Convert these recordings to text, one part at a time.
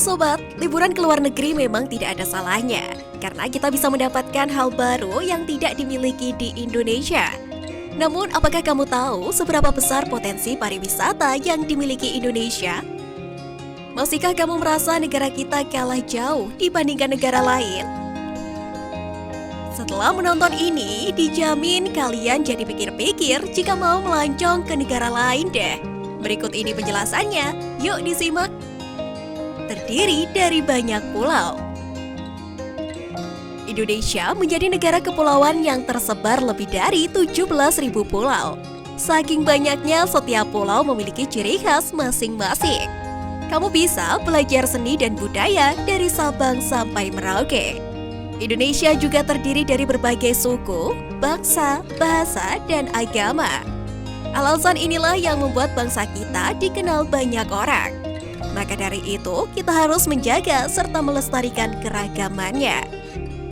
sobat, liburan ke luar negeri memang tidak ada salahnya karena kita bisa mendapatkan hal baru yang tidak dimiliki di Indonesia. Namun, apakah kamu tahu seberapa besar potensi pariwisata yang dimiliki Indonesia? Masihkah kamu merasa negara kita kalah jauh dibandingkan negara lain? Setelah menonton ini, dijamin kalian jadi pikir-pikir jika mau melancong ke negara lain deh. Berikut ini penjelasannya, yuk disimak. Terdiri dari banyak pulau. Indonesia menjadi negara kepulauan yang tersebar lebih dari 17.000 pulau. Saking banyaknya, setiap pulau memiliki ciri khas masing-masing. Kamu bisa belajar seni dan budaya dari Sabang sampai Merauke. Indonesia juga terdiri dari berbagai suku, bangsa, bahasa, dan agama. Alasan inilah yang membuat bangsa kita dikenal banyak orang. Maka dari itu, kita harus menjaga serta melestarikan keragamannya.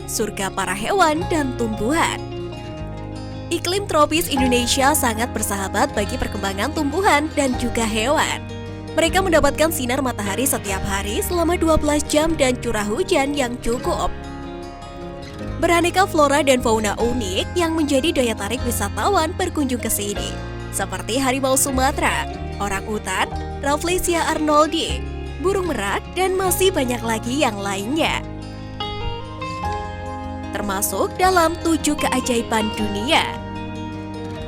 Surga para hewan dan tumbuhan. Iklim tropis Indonesia sangat bersahabat bagi perkembangan tumbuhan dan juga hewan. Mereka mendapatkan sinar matahari setiap hari selama 12 jam dan curah hujan yang cukup. Beraneka flora dan fauna unik yang menjadi daya tarik wisatawan berkunjung ke sini, seperti harimau Sumatera, orangutan, Rafflesia arnoldi, burung merak, dan masih banyak lagi yang lainnya. Termasuk dalam 7 keajaiban dunia.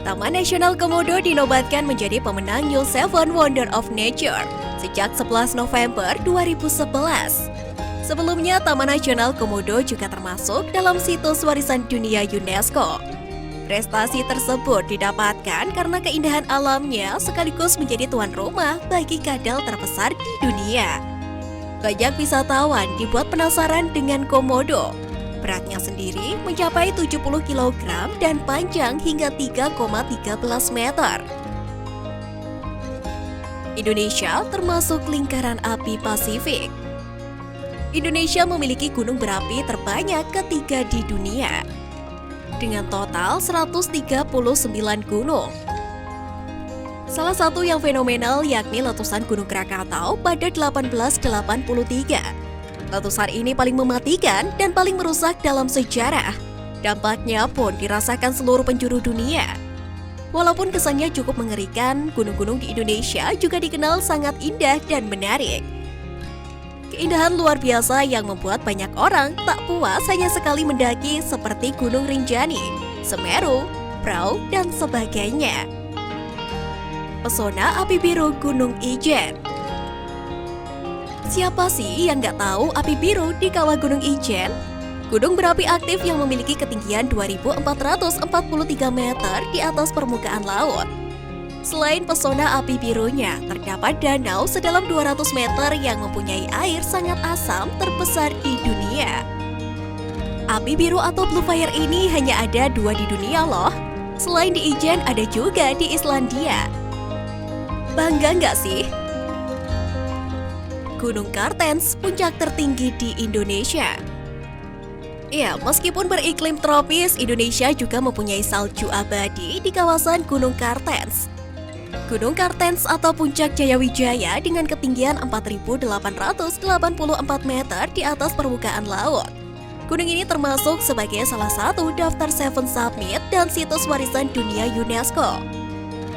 Taman Nasional Komodo dinobatkan menjadi pemenang New Seven Wonder of Nature sejak 11 November 2011. Sebelumnya, Taman Nasional Komodo juga termasuk dalam situs warisan dunia UNESCO. Prestasi tersebut didapatkan karena keindahan alamnya sekaligus menjadi tuan rumah bagi kadal terbesar di dunia. Banyak wisatawan dibuat penasaran dengan komodo. Beratnya sendiri mencapai 70 kg dan panjang hingga 3,13 meter. Indonesia termasuk lingkaran api Pasifik. Indonesia memiliki gunung berapi terbanyak ketiga di dunia, dengan total 139 gunung. Salah satu yang fenomenal yakni letusan Gunung Krakatau pada 1883. Letusan ini paling mematikan dan paling merusak dalam sejarah. Dampaknya pun dirasakan seluruh penjuru dunia. Walaupun kesannya cukup mengerikan, gunung-gunung di Indonesia juga dikenal sangat indah dan menarik. Keindahan luar biasa yang membuat banyak orang tak puas hanya sekali mendaki seperti Gunung Rinjani, Semeru, Prau, dan sebagainya. Pesona api biru Gunung Ijen. Siapa sih yang nggak tahu api biru di kawah Gunung Ijen? Gunung berapi aktif yang memiliki ketinggian 2.443 meter di atas permukaan laut. Selain pesona api birunya, terdapat danau sedalam 200 meter yang mempunyai air sangat asam terbesar di dunia. Api biru atau blue fire ini hanya ada 2 di dunia loh. Selain di Ijen, ada juga di Islandia. Bangga nggak sih? Gunung Kartens, puncak tertinggi di Indonesia. Ya, meskipun beriklim tropis, Indonesia juga mempunyai salju abadi di kawasan Gunung Kartens. Gunung Kartens atau Puncak Jayawijaya dengan ketinggian 4.884 meter di atas permukaan laut. Gunung ini termasuk sebagai salah satu daftar Seven Summit dan situs warisan dunia UNESCO.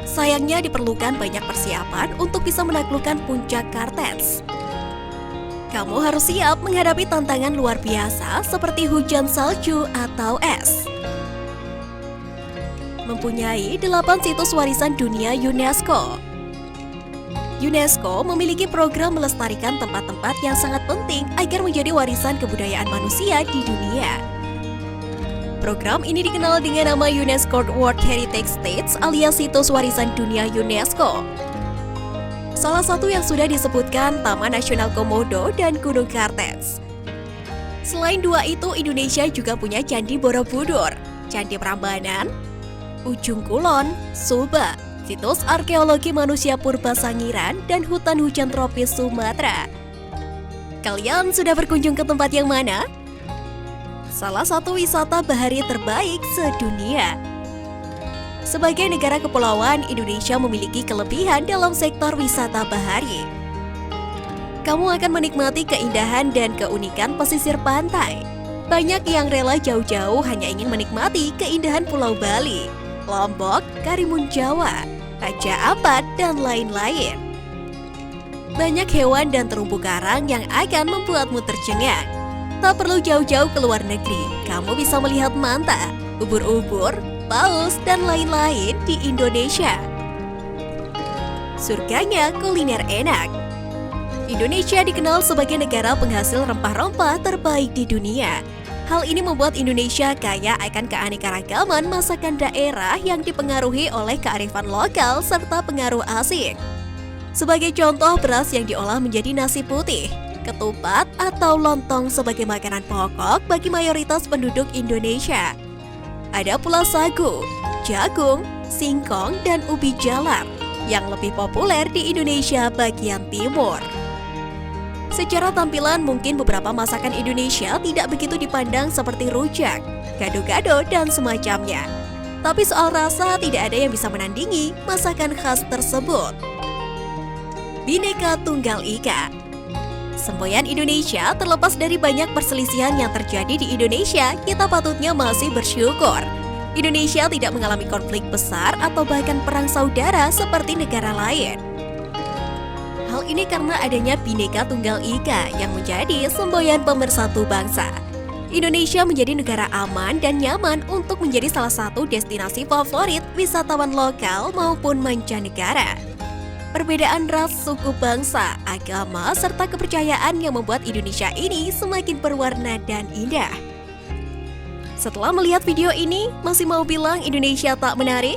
Sayangnya diperlukan banyak persiapan untuk bisa menaklukkan Puncak Kartens. Kamu harus siap menghadapi tantangan luar biasa seperti hujan salju atau es. Mempunyai 8 situs warisan dunia UNESCO. UNESCO memiliki program melestarikan tempat-tempat yang sangat penting agar menjadi warisan kebudayaan manusia di dunia. Program ini dikenal dengan nama UNESCO World Heritage Sites alias situs warisan dunia UNESCO. Salah satu yang sudah disebutkan Taman Nasional Komodo dan Gunung Kartens. Selain 2 itu, Indonesia juga punya Candi Borobudur, Candi Prambanan, Ujung Kulon, Suba, situs arkeologi manusia purba Sangiran, dan hutan hujan tropis Sumatera. Kalian sudah berkunjung ke tempat yang mana? Salah satu wisata bahari terbaik sedunia. Sebagai negara kepulauan, Indonesia memiliki kelebihan dalam sektor wisata bahari. kamu akan menikmati keindahan dan keunikan pesisir pantai. Banyak yang rela jauh-jauh hanya ingin menikmati keindahan Pulau Bali, Lombok, Karimun Jawa, Raja Ampat, dan lain-lain. Banyak hewan dan terumbu karang yang akan membuatmu tercengang. Tak perlu jauh-jauh ke luar negeri, kamu bisa melihat manta, ubur-ubur, paus, dan lain-lain di Indonesia. Surganya kuliner enak. Indonesia dikenal sebagai negara penghasil rempah-rempah terbaik di dunia. Hal ini membuat Indonesia kaya akan keanekaragaman masakan daerah yang dipengaruhi oleh kearifan lokal serta pengaruh asing. Sebagai contoh, beras yang diolah menjadi nasi putih, ketupat atau lontong sebagai makanan pokok bagi mayoritas penduduk Indonesia. Ada pula sagu, jagung, singkong, dan ubi jalar yang lebih populer di Indonesia bagian timur. Secara tampilan mungkin beberapa masakan Indonesia tidak begitu dipandang seperti rujak, gado-gado, dan semacamnya. Tapi soal rasa tidak ada yang bisa menandingi masakan khas tersebut. Bhinneka Tunggal Ika. Semboyan Indonesia, terlepas dari banyak perselisihan yang terjadi di Indonesia, kita patutnya masih bersyukur. Indonesia tidak mengalami konflik besar atau bahkan perang saudara seperti negara lain. Hal ini karena adanya Bhinneka Tunggal Ika yang menjadi semboyan pemersatu bangsa. Indonesia menjadi negara aman dan nyaman untuk menjadi salah satu destinasi favorit wisatawan lokal maupun mancanegara. Perbedaan ras, suku bangsa, agama, serta kepercayaan yang membuat Indonesia ini semakin berwarna dan indah. Setelah melihat video ini, masih mau bilang Indonesia tak menarik?